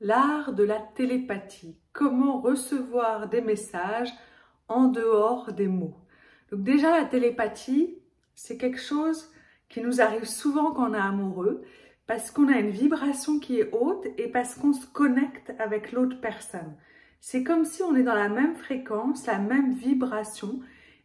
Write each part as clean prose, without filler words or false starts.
L'art de la télépathie. Comment recevoir des messages en dehors des mots. Donc déjà, la télépathie, c'est quelque chose qui nous arrive souvent quand on est amoureux, parce qu'on a une vibration qui est haute et parce qu'on se connecte avec l'autre personne. C'est comme si on est dans la même fréquence, la même vibration,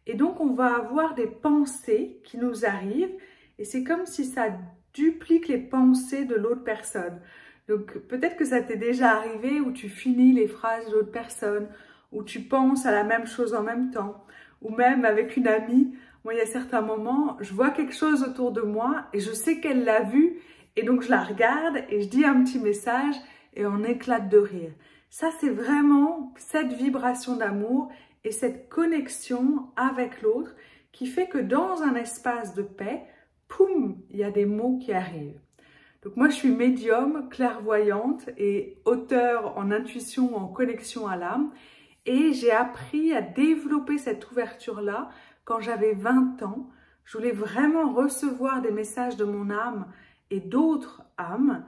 et donc on va avoir des pensées qui nous arrivent, et c'est comme si ça duplique les pensées de l'autre personne. Donc peut-être que ça t'est déjà arrivé où tu finis les phrases de l'autre personne, où tu penses à la même chose en même temps, ou même avec une amie. Moi, il y a certains moments, je vois quelque chose autour de moi et je sais qu'elle l'a vu et donc je la regarde et je dis un petit message et on éclate de rire. Ça, c'est vraiment cette vibration d'amour et cette connexion avec l'autre qui fait que dans un espace de paix, poum, il y a des mots qui arrivent. Donc moi, je suis médium, clairvoyante et auteure en intuition, en connexion à l'âme. Et j'ai appris à développer cette ouverture-là quand j'avais 20 ans. Je voulais vraiment recevoir des messages de mon âme et d'autres âmes.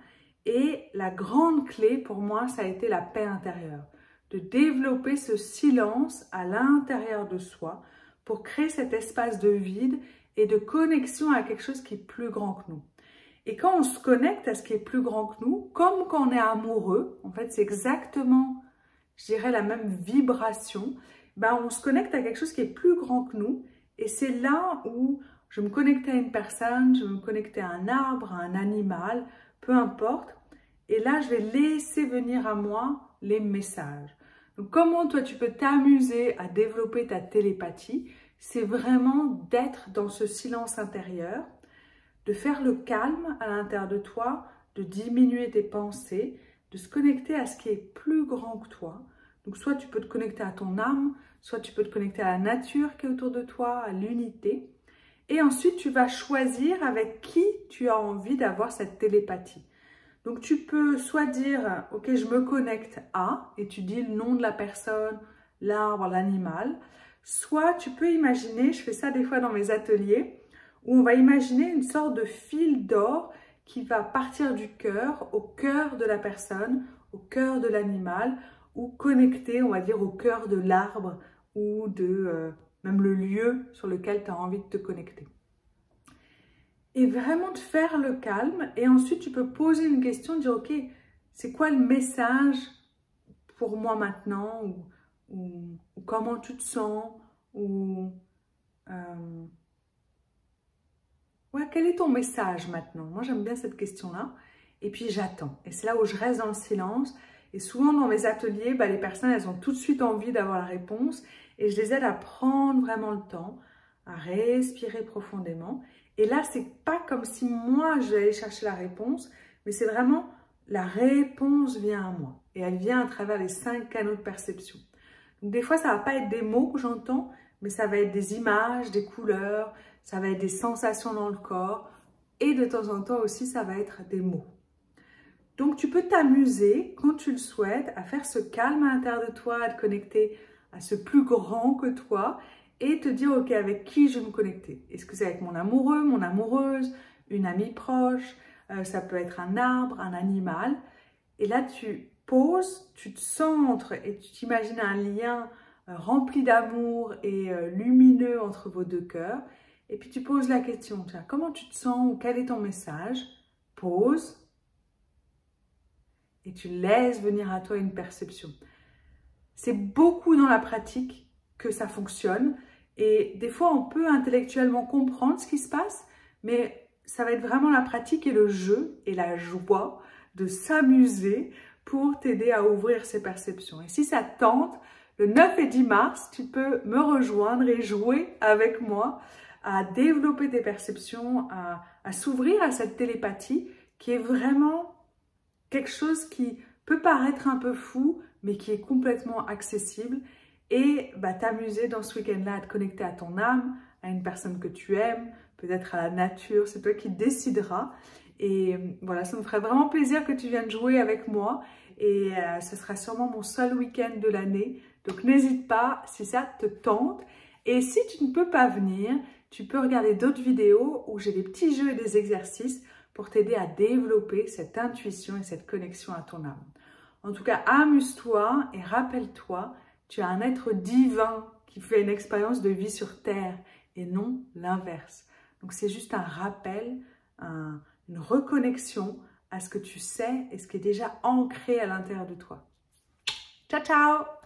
Et la grande clé pour moi, ça a été la paix intérieure. De développer ce silence à l'intérieur de soi pour créer cet espace de vide et de connexion à quelque chose qui est plus grand que nous. Et quand on se connecte à ce qui est plus grand que nous, comme quand on est amoureux, en fait c'est exactement, je dirais, la même vibration, ben on se connecte à quelque chose qui est plus grand que nous. Et c'est là où je me connectais à une personne, je me connectais à un arbre, à un animal, peu importe. Et là, je vais laisser venir à moi les messages. Donc comment toi tu peux t'amuser à développer ta télépathie? C'est vraiment d'être dans ce silence intérieur, de faire le calme à l'intérieur de toi, de diminuer tes pensées, de se connecter à ce qui est plus grand que toi. Donc soit tu peux te connecter à ton âme, soit tu peux te connecter à la nature qui est autour de toi, à l'unité. Et ensuite, tu vas choisir avec qui tu as envie d'avoir cette télépathie. Donc tu peux soit dire, ok, je me connecte à, et tu dis le nom de la personne, l'arbre, l'animal. Soit tu peux imaginer, je fais ça des fois dans mes ateliers, où on va imaginer une sorte de fil d'or qui va partir du cœur, au cœur de la personne, au cœur de l'animal, ou connecté, on va dire, au cœur de l'arbre ou de même le lieu sur lequel tu as envie de te connecter. Et vraiment de faire le calme, et ensuite tu peux poser une question, dire ok, c'est quoi le message pour moi maintenant, ou comment tu te sens, ou ouais, quel est ton message maintenant? Moi, j'aime bien cette question-là. Et puis, j'attends. Et c'est là où je reste dans le silence. Et souvent, dans mes ateliers, les personnes, elles ont tout de suite envie d'avoir la réponse. Et je les aide à prendre vraiment le temps, à respirer profondément. Et là, c'est pas comme si moi, j'allais chercher la réponse, mais c'est vraiment la réponse vient à moi. Et elle vient à travers les 5 canaux de perception. Donc, des fois, ça va pas être des mots que j'entends, mais ça va être des images, des couleurs, ça va être des sensations dans le corps et de temps en temps aussi, ça va être des mots. Donc, tu peux t'amuser quand tu le souhaites à faire ce calme à l'intérieur de toi, à te connecter à ce plus grand que toi et te dire, ok, avec qui je vais me connecter? Est-ce que c'est avec mon amoureux, mon amoureuse, une amie proche? Ça peut être un arbre, un animal. Et là, tu poses, tu te centres et tu t'imagines un lien rempli d'amour et lumineux entre vos deux cœurs. Et puis tu poses la question, tiens, comment tu te sens ou quel est ton message? Pose et tu laisses venir à toi une perception. C'est beaucoup dans la pratique que ça fonctionne et des fois on peut intellectuellement comprendre ce qui se passe, mais ça va être vraiment la pratique et le jeu et la joie de s'amuser pour t'aider à ouvrir ces perceptions. Et si ça te tente, le 9 et 10 mars, tu peux me rejoindre et jouer avec moi à développer tes perceptions, à s'ouvrir à cette télépathie qui est vraiment quelque chose qui peut paraître un peu fou, mais qui est complètement accessible. Et t'amuser dans ce week-end-là à te connecter à ton âme, à une personne que tu aimes, peut-être à la nature, c'est toi qui décideras. Et voilà, ça me ferait vraiment plaisir que tu viennes jouer avec moi. Et ce sera sûrement mon seul week-end de l'année. Donc n'hésite pas si ça te tente. Et si tu ne peux pas venir, tu peux regarder d'autres vidéos où j'ai des petits jeux et des exercices pour t'aider à développer cette intuition et cette connexion à ton âme. En tout cas, amuse-toi et rappelle-toi, tu es un être divin qui fait une expérience de vie sur Terre et non l'inverse. Donc c'est juste un rappel, une reconnexion à ce que tu sais et ce qui est déjà ancré à l'intérieur de toi. Ciao, ciao!